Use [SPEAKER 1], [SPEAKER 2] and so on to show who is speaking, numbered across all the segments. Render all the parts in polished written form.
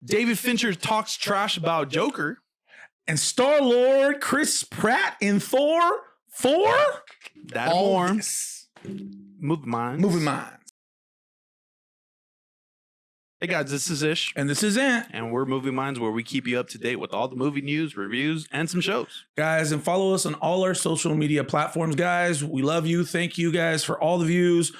[SPEAKER 1] David Fincher talks trash about Joker.
[SPEAKER 2] And Star-Lord Chris Pratt in Thor 4?
[SPEAKER 1] That more.
[SPEAKER 2] Yes.
[SPEAKER 1] Movie Minds.
[SPEAKER 2] Movie Minds.
[SPEAKER 1] Hey guys, this is Ish.
[SPEAKER 2] And this is Ant.
[SPEAKER 1] And we're Movie Minds, where we keep you up to date with all the movie news, reviews, and some shows.
[SPEAKER 2] Guys, and follow us on all our social media platforms, guys. We love you. Thank you guys for all the views,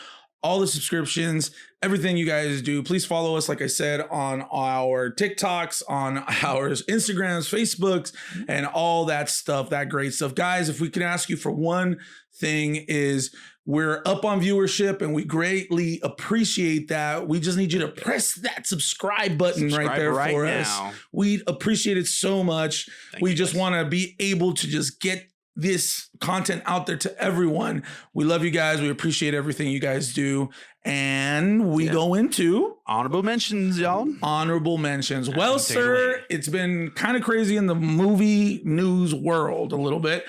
[SPEAKER 2] all the subscriptions, everything you guys do. Please follow us, like I said, on our TikToks, on our Instagrams, Facebooks, and all that stuff, that great stuff. Guys, if we can ask you for one thing is we're up on viewership and we greatly appreciate that. We just need you to press that subscribe button right there for us. We'd appreciate it so much. We just want to be able to just get this content out there to everyone. We love you guys. We appreciate everything you guys do. And we go into
[SPEAKER 1] honorable mentions, y'all.
[SPEAKER 2] Honorable mentions. Well, sir, it's been kind of crazy in the movie news world a little bit.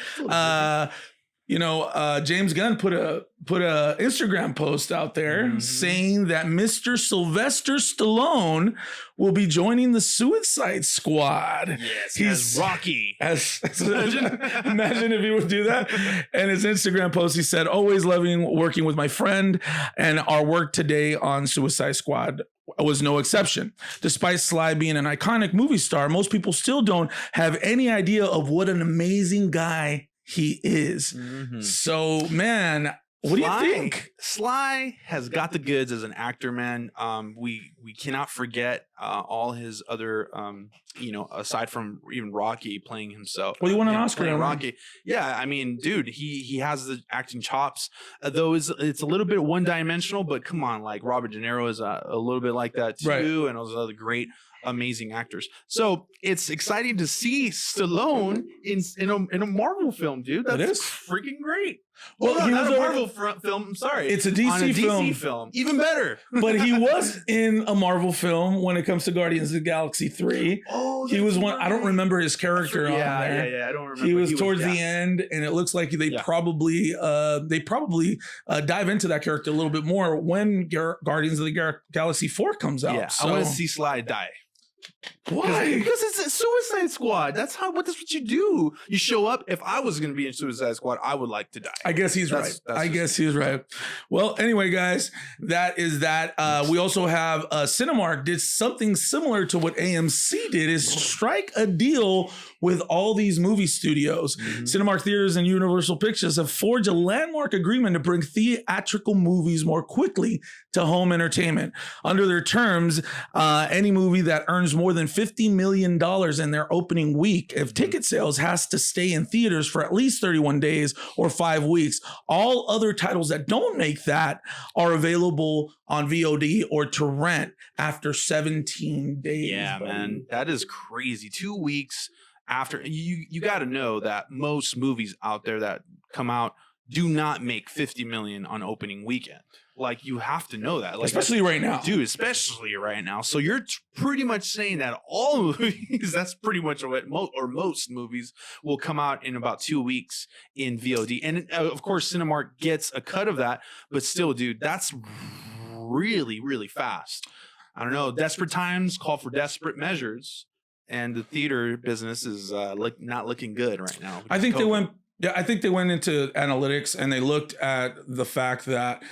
[SPEAKER 2] James Gunn put a Instagram post out there saying that Mr. Sylvester Stallone will be joining the Suicide Squad.
[SPEAKER 1] Yes, he's Rocky.
[SPEAKER 2] Imagine if he would do that. And his Instagram post, he said, "Always loving working with my friend, and our work today on Suicide Squad was no exception. Despite Sly being an iconic movie star, most people still don't have any idea of what an amazing guy he is." So, man, what do you think?
[SPEAKER 1] Sly has got the goods as an actor, man. We cannot forget all his other, aside from even Rocky playing himself.
[SPEAKER 2] Well, he won an Oscar.
[SPEAKER 1] Rocky. Yeah, I mean, dude, he has the acting chops. Though it's a little bit one-dimensional, but come on, like Robert De Niro is a little bit like that too, right. And those other great, amazing actors. So it's exciting to see Stallone in a Marvel film, dude. That's freaking great. Well, he was a Marvel film. I'm sorry,
[SPEAKER 2] it's a DC
[SPEAKER 1] film. Even better.
[SPEAKER 2] But he was in a Marvel film when it comes to Guardians of the Galaxy 3.
[SPEAKER 1] Oh,
[SPEAKER 2] he was one. I don't remember his character on there.
[SPEAKER 1] Yeah. I don't remember.
[SPEAKER 2] He was towards the end, and it looks like they probably dive into that character a little bit more when Guardians of the Galaxy 4 comes out.
[SPEAKER 1] Yeah, so I want to see Sly die.
[SPEAKER 2] Why?
[SPEAKER 1] Because it's a Suicide Squad. That's what you do. You show up. If I was going to be in Suicide Squad, I would like to die.
[SPEAKER 2] I guess he's right. I guess he's right. Well, anyway, guys, that is that. We also have Cinemark did something similar to what AMC did, is strike a deal with all these movie studios. Cinemark Theaters and Universal Pictures have forged a landmark agreement to bring theatrical movies more quickly to home entertainment. Under their terms, any movie that earns more than $50 million in their opening week of ticket sales has to stay in theaters for at least 31 days or 5 weeks. All other titles that don't make that are available on VOD or to rent after 17 days.
[SPEAKER 1] Yeah, man, that is crazy. 2 weeks after. You got to know that most movies out there that come out do not make 50 million on opening weekend. Like, you have to know that. Like,
[SPEAKER 2] especially right now.
[SPEAKER 1] Dude, especially right now. So you're pretty much saying that all movies, that's pretty much what most movies will come out in about 2 weeks in VOD. And of course, Cinemark gets a cut of that. But still, dude, that's really, really fast. I don't know. Desperate times call for desperate measures. And the theater business is not looking good right now.
[SPEAKER 2] I think they went into analytics and they looked at the fact that,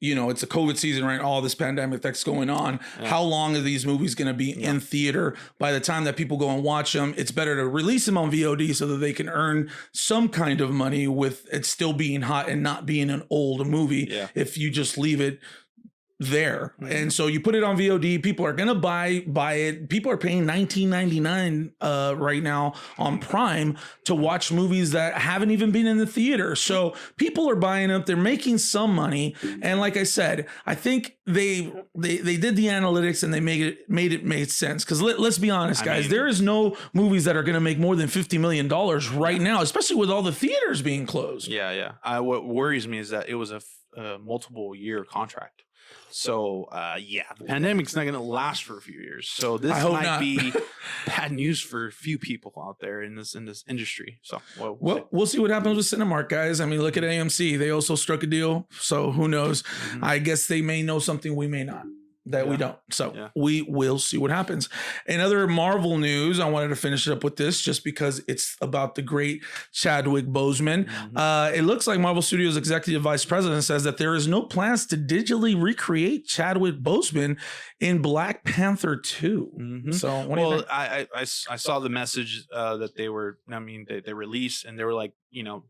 [SPEAKER 2] it's a COVID season, right? All this pandemic that's going on. Yeah. How long are these movies going to be in theater? By the time that people go and watch them, it's better to release them on VOD so that they can earn some kind of money with it still being hot and not being an old movie. Yeah. If you just leave it there. And so you put it on VOD, people are gonna buy it. People are paying $19.99 right now on Prime to watch movies that haven't even been in the theater. So people are buying up, they're making some money. And like I said, I think they did the analytics and they made it make sense. Because let's be honest, guys, there is no movies that are gonna make more than $50 million right now, especially with all the theaters being closed.
[SPEAKER 1] Yeah. What worries me is that it was a multiple year contract. So, the pandemic's not going to last for a few years. So this might be bad news for a few people out there in this industry. So,
[SPEAKER 2] we'll see what happens with Cinemark, guys. I mean, look at AMC. They also struck a deal. So who knows? I guess they may know something we may not. that we don't. So we will see what happens. In other Marvel news, I wanted to finish it up with this just because it's about the great Chadwick Boseman. It looks like Marvel Studios executive vice president says that there is no plans to digitally recreate Chadwick Boseman in Black Panther 2. So what do you think?
[SPEAKER 1] I saw the message that they released, and they were like,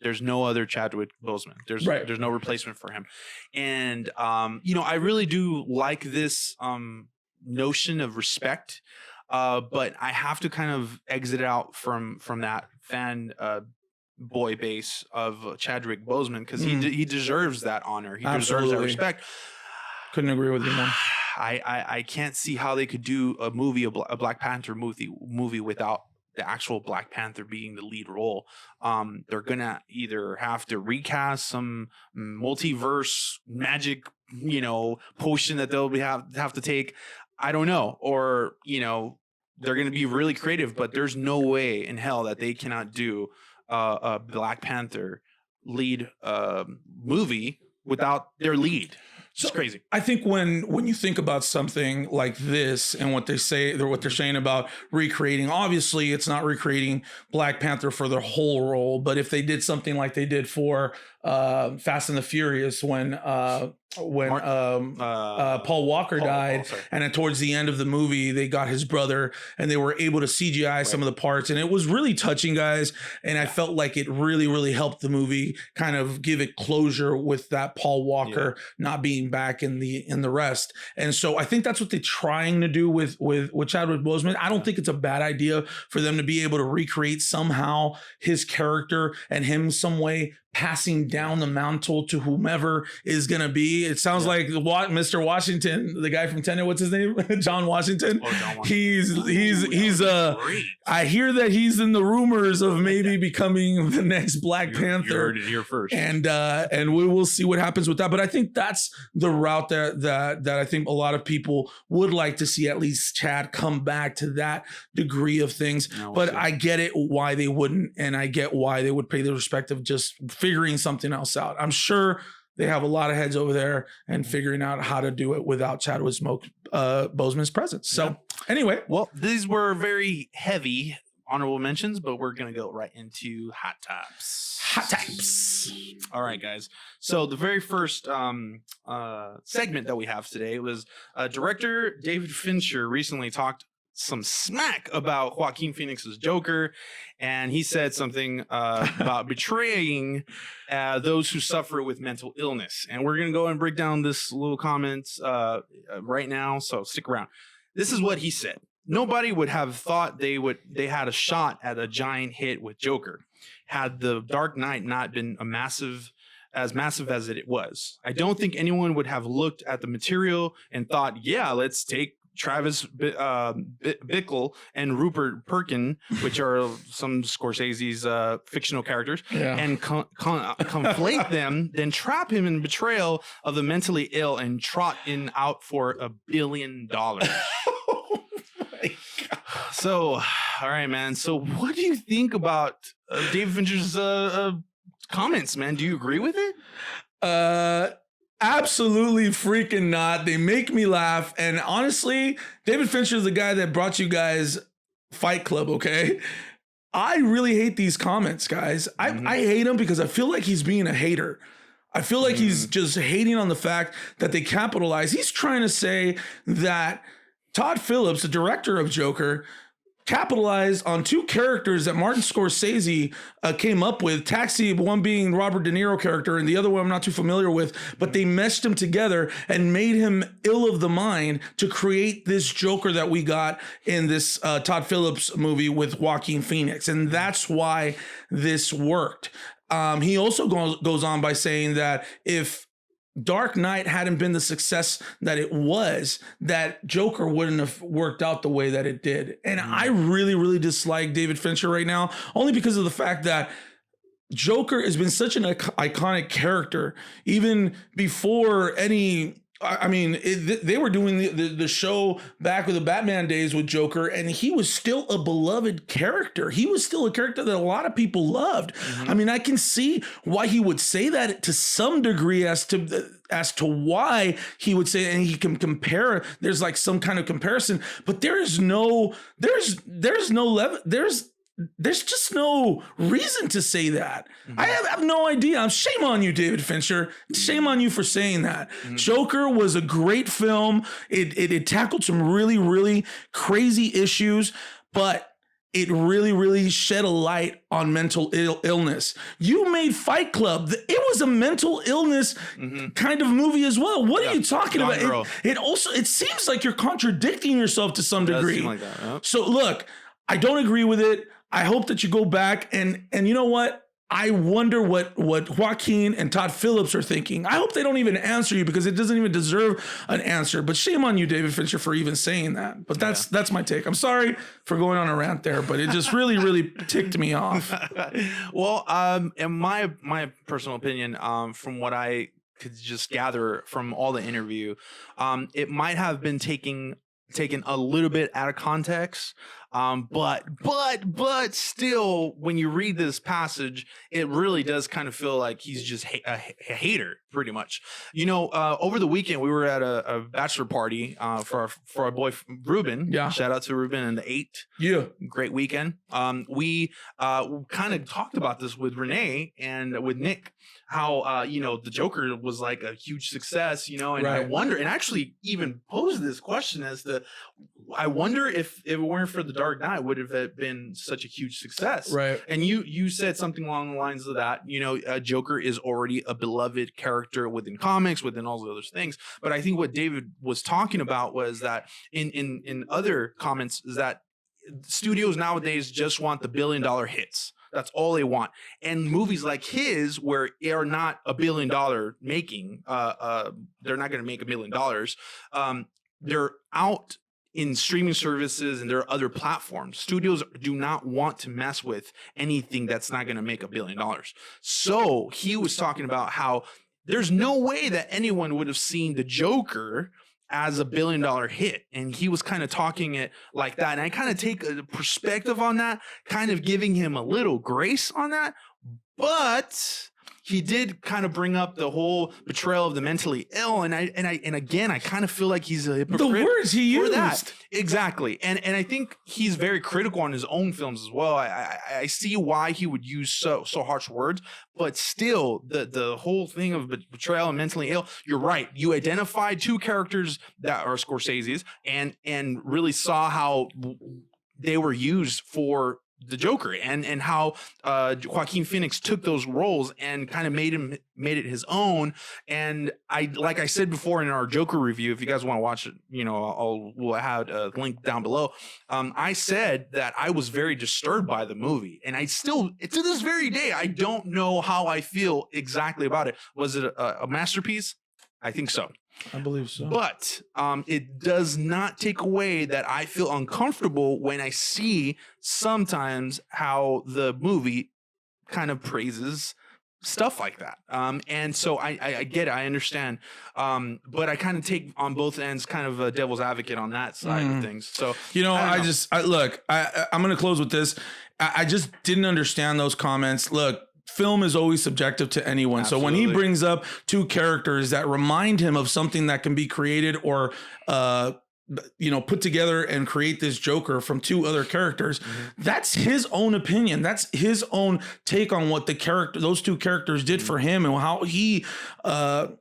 [SPEAKER 1] there's no other Chadwick Boseman. There's no replacement for him. And I really do like this notion of respect, but I have to kind of exit out from that fan boy base of Chadwick Boseman, because he deserves that honor. He deserves that respect.
[SPEAKER 2] Couldn't agree with you more.
[SPEAKER 1] I can't see how they could do a Black Panther movie without the actual Black Panther being the lead role. They're gonna either have to recast some multiverse magic, potion that they'll have to take. I don't know, or they're gonna be really creative. But there's no way in hell that they cannot do a Black Panther lead movie without their lead. It's crazy.
[SPEAKER 2] I think when you think about something like this and what they're saying about recreating, obviously it's not recreating Black Panther for their whole role, but if they did something like they did for Fast and the Furious when Paul Walker died, and then towards the end of the movie they got his brother and they were able to CGI some of the parts, and it was really touching, guys, and I felt like it really helped the movie kind of give it closure with that Paul Walker not being back in the rest. And so I think that's what they're trying to do with Chadwick Boseman. I don't think it's a bad idea for them to be able to recreate somehow his character and him some way passing down the mantle to whomever is going to be. It sounds like Mr. Washington, the guy from Tenet, what's his name? John Washington. John Washington. He's I hear that he's in the rumors of maybe becoming the next Black Panther.
[SPEAKER 1] You heard it here first.
[SPEAKER 2] And we will see what happens with that. But I think that's the route that I think a lot of people would like to see, at least Chad come back to that degree of things. But I get it why they wouldn't, and I get why they would pay the respect of just figuring something else out. I'm sure they have a lot of heads over there and figuring out how to do it without Chadwick Boseman's presence. So anyway,
[SPEAKER 1] well, these were very heavy honorable mentions, but we're going to go right into hot tops.
[SPEAKER 2] Hot tops.
[SPEAKER 1] All right, guys. So the very first segment that we have today was director David Fincher recently talked some smack about Joaquin Phoenix's Joker, and he said something about betraying those who suffer with mental illness. And we're going to go and break down this little comment right now, so stick around. This is what he said. Nobody would have thought they had a shot at a giant hit with Joker had the Dark Knight not been massive as it was. I don't think anyone would have looked at the material and thought, yeah, let's take Travis Bickle and Rupert Perkin, which are some Scorsese's fictional characters, and conflate them, then trap him in betrayal of the mentally ill and trot out for $1 billion. Oh my God. So, all right, man. So what do you think about David Fincher's comments, man? Do you agree with it?
[SPEAKER 2] Absolutely freaking not. They make me laugh. And honestly, David Fincher is the guy that brought you guys Fight Club, okay? I really hate these comments, guys. I hate him because I feel like he's being a hater. I feel like he's just hating on the fact that they capitalize. He's trying to say that Todd Phillips, the director of Joker, capitalized on two characters that Martin Scorsese came up with. Taxi, one being Robert De Niro character, and the other one I'm not too familiar with, but they meshed him together and made him ill of the mind to create this Joker that we got in this Todd Phillips movie with Joaquin Phoenix. And that's why this worked. He also goes on by saying that if Dark Knight hadn't been the success that it was, that Joker wouldn't have worked out the way that it did. And I really dislike David Fincher right now, only because of the fact that Joker has been such an iconic character, even before any I mean, they were doing the show back with the Batman days with Joker, and he was still a beloved character. He was still a character that a lot of people loved. I mean, I can see why he would say that to some degree as to why he would say it, and he can compare. There's like some kind of comparison, but there's just no reason to say that. I have no idea. Shame on you, David Fincher. Shame on you for saying that. Joker was a great film. It tackled some really, really crazy issues, but it really, really shed a light on mental illness. You made Fight Club. It was a mental illness kind of movie as well. What are you talking about? It seems like you're contradicting yourself to some degree.
[SPEAKER 1] Seem like that, yep.
[SPEAKER 2] So look, I don't agree with it. I hope that you go back and you know what? I wonder what Joaquin and Todd Phillips are thinking. I hope they don't even answer you because it doesn't even deserve an answer. But shame on you, David Fincher, for even saying that. But that's my take. I'm sorry for going on a rant there, but it just really, really ticked me off.
[SPEAKER 1] Well, in my personal opinion, from what I could just gather from all the interview, it might have been taken a little bit out of context. But still, when you read this passage, it really does kind of feel like he's just a hater, pretty much. You know, over the weekend we were at a bachelor party for our boy Ruben.
[SPEAKER 2] Yeah,
[SPEAKER 1] shout out to Ruben and the 8.
[SPEAKER 2] Yeah,
[SPEAKER 1] great weekend. We kind of talked about this with Renee and with Nick, how you know, the Joker was like a huge success. You know, and I wonder, and actually even posed this question as to, I wonder if it weren't for the Dark Knight, would have been such a huge success.
[SPEAKER 2] Right.
[SPEAKER 1] And you said something along the lines of that. You know, Joker is already a beloved character within comics, within all the other things. But I think what David was talking about was that in other comments is that studios nowadays just want the $1 billion hits. That's all they want. And movies like his, where they are not $1 billion making, they're not going to make $1 million. They're out in streaming services and there are other platforms. Studios do not want to mess with anything that's not going to make $1 billion. So he was talking about how there's no way that anyone would have seen the Joker as $1 billion hit. And he was kind of talking it like that. And I kind of take a perspective on that, kind of giving him a little grace on that. But he did kind of bring up the whole portrayal of the mentally ill, and again, I kind of feel like he's a hypocrite.
[SPEAKER 2] The words he used,
[SPEAKER 1] that. Exactly, and I think he's very critical on his own films as well. I see why he would use so harsh words, but still, the whole thing of betrayal and mentally ill. You're right. You identified 2 characters that are Scorsese's, and really saw how they were used for the Joker, and how Joaquin Phoenix took those roles and kind of made it his own. And like I said before in our Joker review, if you guys want to watch it, you know, we'll have a link down below. I said that I was very disturbed by the movie, and I still, to this very day, I don't know how I feel exactly about it. Was it a masterpiece? I think so.
[SPEAKER 2] I believe so.
[SPEAKER 1] But it does not take away that I feel uncomfortable when I see sometimes how the movie kind of praises stuff like that. And so I get it. I understand. But I kind of take on both ends, kind of a devil's advocate on that side of things. So,
[SPEAKER 2] you know, I'm going to close with this. I just didn't understand those comments. Look, film is always subjective to anyone. Absolutely. So when he brings up 2 characters that remind him of something that can be created or, you know, put together and create this Joker from 2 other characters, that's his own opinion. That's his own take on what those 2 characters did for him and how he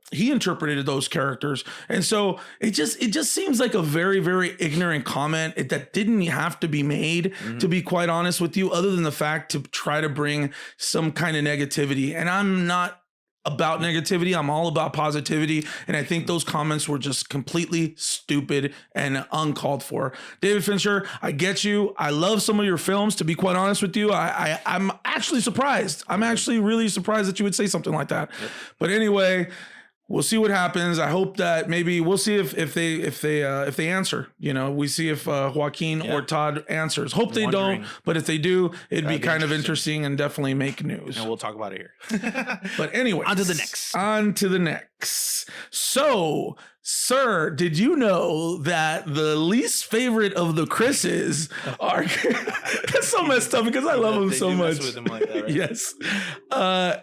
[SPEAKER 2] interpreted those characters. And so it just seems like a very, very ignorant comment that didn't have to be made, to be quite honest with you, other than the fact to try to bring some kind of negativity. And I'm not about negativity. I'm all about positivity. And I think those comments were just completely stupid and uncalled for. David Fincher, I get you. I love some of your films, to be quite honest with you. I'm actually surprised. I'm actually really surprised that you would say something like that. Yep. But anyway, we'll see what happens. I hope that maybe we'll see if they answer. You know, we see if Joaquin or Todd answers. Hope they don't, but if they do, it'd be kind of interesting and definitely make news.
[SPEAKER 1] And we'll talk about it here.
[SPEAKER 2] But anyway,
[SPEAKER 1] on to the next.
[SPEAKER 2] So Sir, did you know that the least favorite of the Chris's are that's so messed up because I love him so much.
[SPEAKER 1] With him like that, right?
[SPEAKER 2] Yes.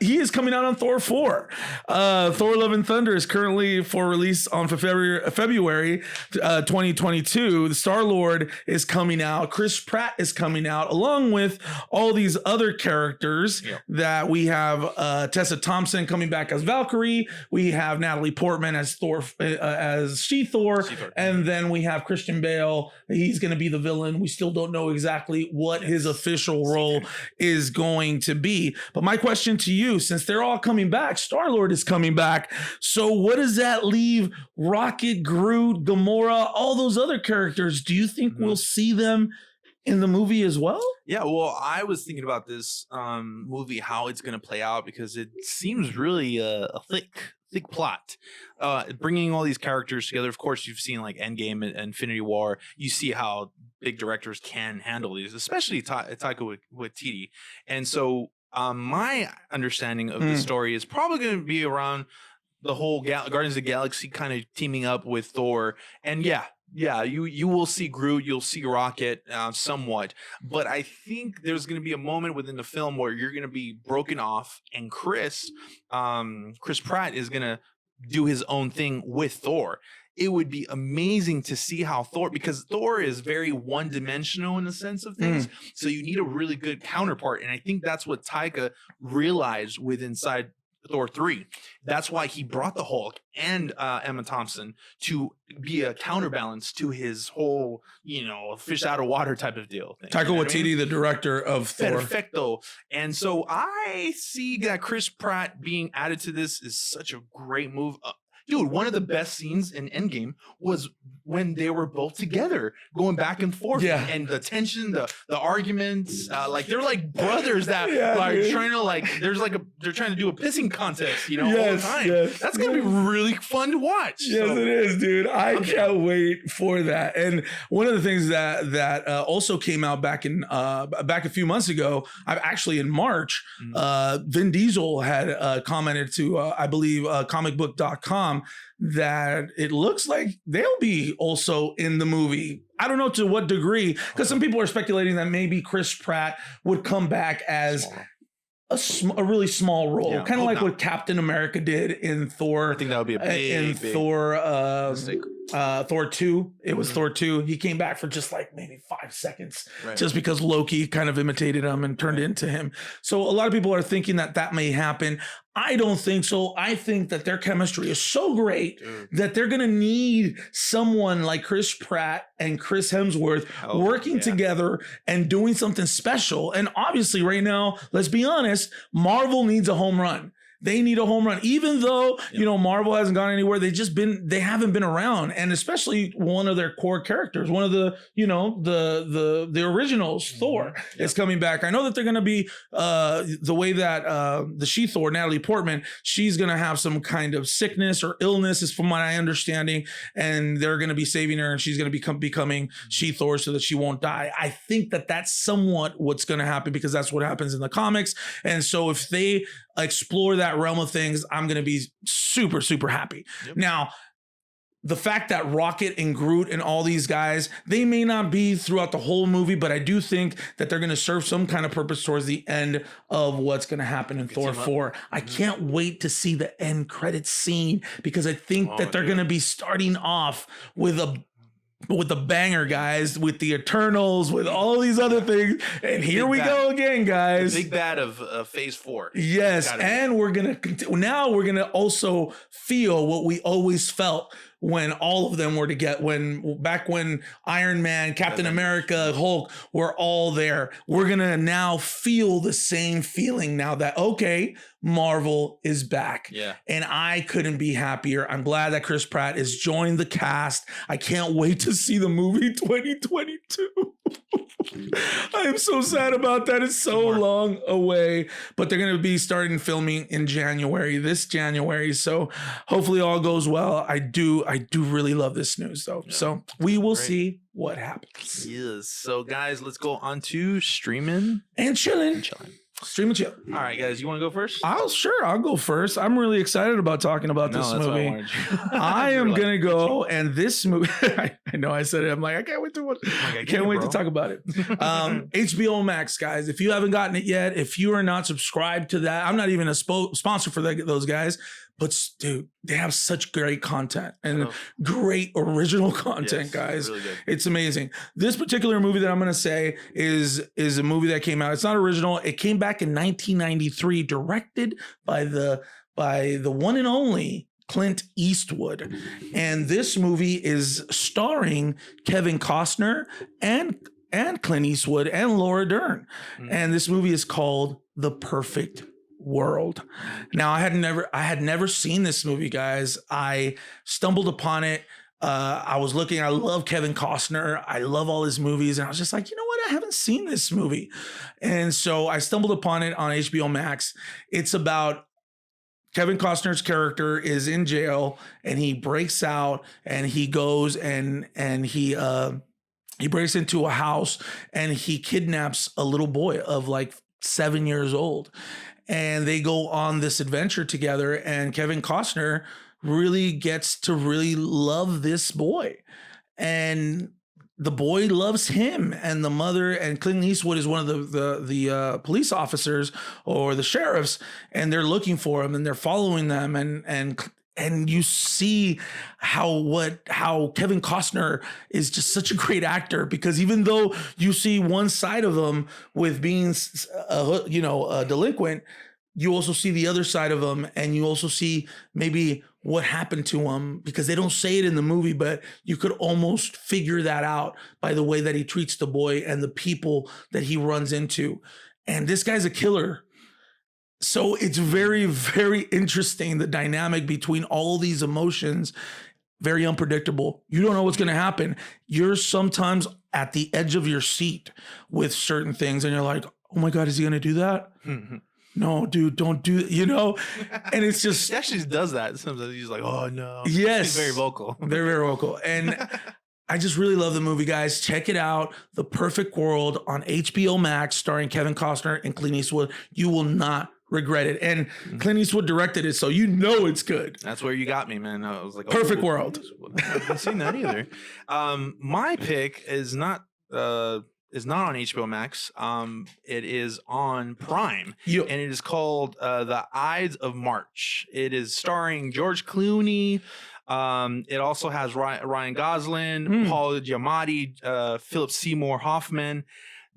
[SPEAKER 2] He is coming out on Thor 4. Thor Love and Thunder is currently for release on February 2022. The Star-Lord is coming out. Chris Pratt is coming out along with all these other characters that we have. Tessa Thompson coming back as Valkyrie. We have Natalie Portman as Thor, as She-Thor. And then we have Christian Bale. He's going to be the villain. We still don't know exactly what his official role is going to be. But my question to you, since they're all coming back, Star-Lord is coming back. So what does that leave Rocket, Groot, Gamora, all those other characters? Do you think we'll see them in the movie as well?
[SPEAKER 1] Yeah, well, I was thinking about this movie, how it's going to play out, because it seems really a thick plot. Bringing all these characters together. Of course, you've seen like Endgame and Infinity War. You see how big directors can handle these, especially Taika Waititi. And so my understanding of the story is probably going to be around the whole Guardians of the Galaxy kind of teaming up with Thor. And yeah, you will see Groot, you'll see Rocket somewhat, but I think there's going to be a moment within the film where you're going to be broken off, and Chris Pratt is going to do his own thing with Thor. It would be amazing to see how Thor, because Thor is very one-dimensional in the sense of things, so you need a really good counterpart, and I think that's what Taika realized with inside Thor 3. That's why he brought the Hulk and Emma Thompson to be a counterbalance to his whole, fish out of water type of deal thing.
[SPEAKER 2] Taika Waititi, the director of Thor.
[SPEAKER 1] Perfecto. And so I see that Chris Pratt being added to this is such a great move. Dude, one of the best scenes in Endgame was when they were both together going back and forth, and the tension, the arguments, like they're like brothers that are trying to they're trying to do a pissing contest, all the time. That's gonna be really fun to watch.
[SPEAKER 2] Yes, it is, dude. I can't wait for that. And one of the things that also came out back a few months ago, actually in March, Vin Diesel had commented to I believe comicbook.com that it looks like they'll be also in the movie. I don't know to what degree, because some people are speculating that maybe Chris Pratt would come back as a really small role, kind of like what Captain America did in Thor.
[SPEAKER 1] I think that would be a big
[SPEAKER 2] Thor. Thor 2. It was Thor 2. He came back for just like maybe 5 seconds, just because Loki kind of imitated him and turned into him. So a lot of people are thinking that may happen. I don't think so. I think that their chemistry is so great that they're going to need someone like Chris Pratt and Chris Hemsworth working together and doing something special. And obviously right now, let's be honest, Marvel needs a home run. They need a home run, even though, Marvel hasn't gone anywhere. They haven't been around. And especially one of their core characters, one of the, the originals, Thor is coming back. I know that they're going to be the way that the She-Thor, Natalie Portman, she's going to have some kind of sickness or illness is from my understanding. And they're going to be saving her and she's going to becoming She-Thor so that she won't die. I think that that's somewhat what's going to happen because that's what happens in the comics. And so if they explore that realm of things, I'm going to be super, super happy. Now, the fact that Rocket and Groot and all these guys, they may not be throughout the whole movie, but I do think that they're going to serve some kind of purpose towards the end of what's going to happen in Thor 4. I can't wait to see the end credits scene because I think that they're going to be starting off with a banger, guys, with the Eternals, with all these other things. And here we go again, guys.
[SPEAKER 1] The big bad of phase 4.
[SPEAKER 2] Yes. And we're going to now we're going to also feel what we always felt when all of them were back when Iron Man, Captain America, Hulk were all there. We're going to now feel the same feeling now that, okay, Marvel is back.
[SPEAKER 1] Yeah.
[SPEAKER 2] And I couldn't be happier. I'm glad that Chris Pratt has joined the cast. I can't wait to see the movie 2022. I am so sad about that. It's so long away, but they're going to be starting filming in this January. So hopefully all goes well. I do really love this news though. Yeah, so we will see what happens.
[SPEAKER 1] Yes. So guys, let's go on to streaming
[SPEAKER 2] and chilling. Stream and chill.
[SPEAKER 1] All right, guys, you want to go first?
[SPEAKER 2] I'll go first. I'm really excited about talking about this movie. I am gonna go, and this movie. I know I said it. I'm like, I can't wait to watch. I can't wait to talk about it. HBOMAX, guys. If you haven't gotten it yet, if you are not subscribed to that, I'm not even a sponsor for those guys. But dude, they have such great content and great original content, guys. Really it's amazing. This particular movie that I'm going to say is a movie that came out. It's not original. It came back in 1993, directed by the one and only Clint Eastwood. And this movie is starring Kevin Costner and Clint Eastwood and Laura Dern. And this movie is called The Perfect World. Now, I had never seen this movie, guys. I stumbled upon it. I was looking. I love Kevin Costner. I love all his movies, and I was just like, you know what? I haven't seen this movie, and so I stumbled upon it on HBO Max. It's about Kevin Costner's character is in jail, and he breaks out, and he goes and he breaks into a house, and he kidnaps a little boy of like 7 years old. And they go on this adventure together, and Kevin Costner really gets to really love this boy. And the boy loves him, and the mother, and Clint Eastwood is one of the police officers or the sheriffs, and they're looking for him, and they're following them, and you see how Kevin Costner is just such a great actor, because even though you see one side of him with being a delinquent, you also see the other side of him, and you also see maybe what happened to him, because they don't say it in the movie, but you could almost figure that out by the way that he treats the boy and the people that he runs into. And this guy's a killer. So it's very, very interesting, the dynamic between all these emotions, very unpredictable. You don't know what's going to happen. You're sometimes at the edge of your seat with certain things, and you're like, oh my God, is he going to do that? No, dude, don't do it, And it's just...
[SPEAKER 1] He actually does that. Sometimes he's like, oh no.
[SPEAKER 2] Yes.
[SPEAKER 1] He's very vocal.
[SPEAKER 2] Very, very vocal. And I just really love the movie, guys. Check it out. The Perfect World on HBO Max, starring Kevin Costner and Clint Eastwood. You will not regret it. And Clint Eastwood directed it, so you know it's good.
[SPEAKER 1] That's where you got me, man. I was like,
[SPEAKER 2] Perfect World.
[SPEAKER 1] I haven't seen that either. My pick is not on HBO Max. It is on Prime, and it is called The Ides of March. It is starring George Clooney. It also has Ryan Gosling, Paul Giamatti, Philip Seymour Hoffman,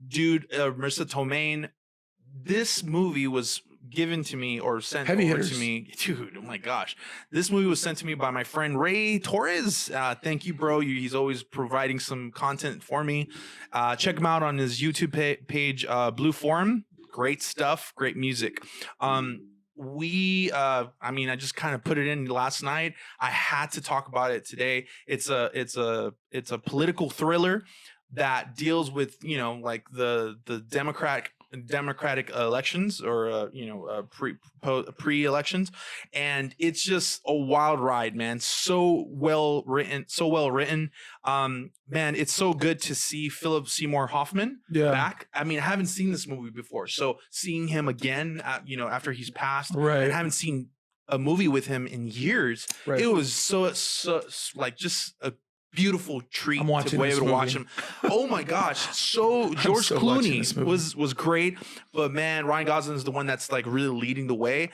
[SPEAKER 1] Marissa Tomei. This movie was given to me or sent over to me. Dude, oh my gosh. This movie was sent to me by my friend Ray Torres. Thank you, bro. He's always providing some content for me. Check him out on his YouTube page, Blue Forum. Great stuff, great music. I just kind of put it in last night. I had to talk about it today. It's a political thriller that deals with, like the Democratic elections or pre-elections, and it's just a wild ride, man. So well written. Man, it's so good to see Philip Seymour Hoffman back. I mean, I haven't seen this movie before, so seeing him again, after he's passed, and I haven't seen a movie with him in years. It was so like just a beautiful treat to be able to watch him. Oh my gosh. So George Clooney was great, but man, Ryan Gosling is the one that's like really leading the way.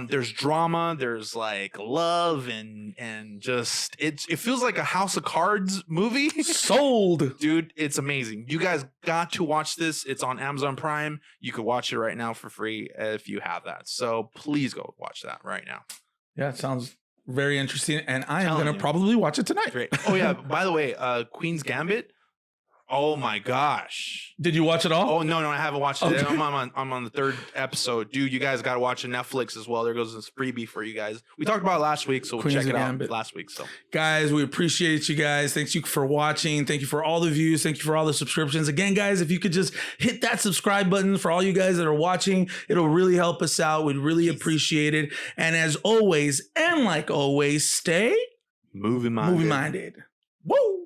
[SPEAKER 1] There's drama, there's like love, and just it feels like a House of Cards movie.
[SPEAKER 2] Sold.
[SPEAKER 1] Dude, it's amazing. You guys got to watch this. It's on Amazon Prime. You can watch it right now for free if you have that. So please go watch that right now.
[SPEAKER 2] Yeah, it sounds very interesting, and I am going to probably watch it tonight.
[SPEAKER 1] Great. Oh yeah, by the way, Queen's Gambit. Oh my gosh.
[SPEAKER 2] Did you watch it all?
[SPEAKER 1] Oh no, I haven't watched it. I'm on the third episode. Dude, you guys got to watch it Netflix as well. There goes this freebie for you guys. We talked about it last week, so we'll check it out last week. So
[SPEAKER 2] guys, we appreciate you guys. Thank you for watching. Thank you for all the views. Thank you for all the subscriptions. Again, guys, if you could just hit that subscribe button for all you guys that are watching, it'll really help us out. We'd really appreciate it. And as always, and like always, stay
[SPEAKER 1] movie minded.
[SPEAKER 2] Woo!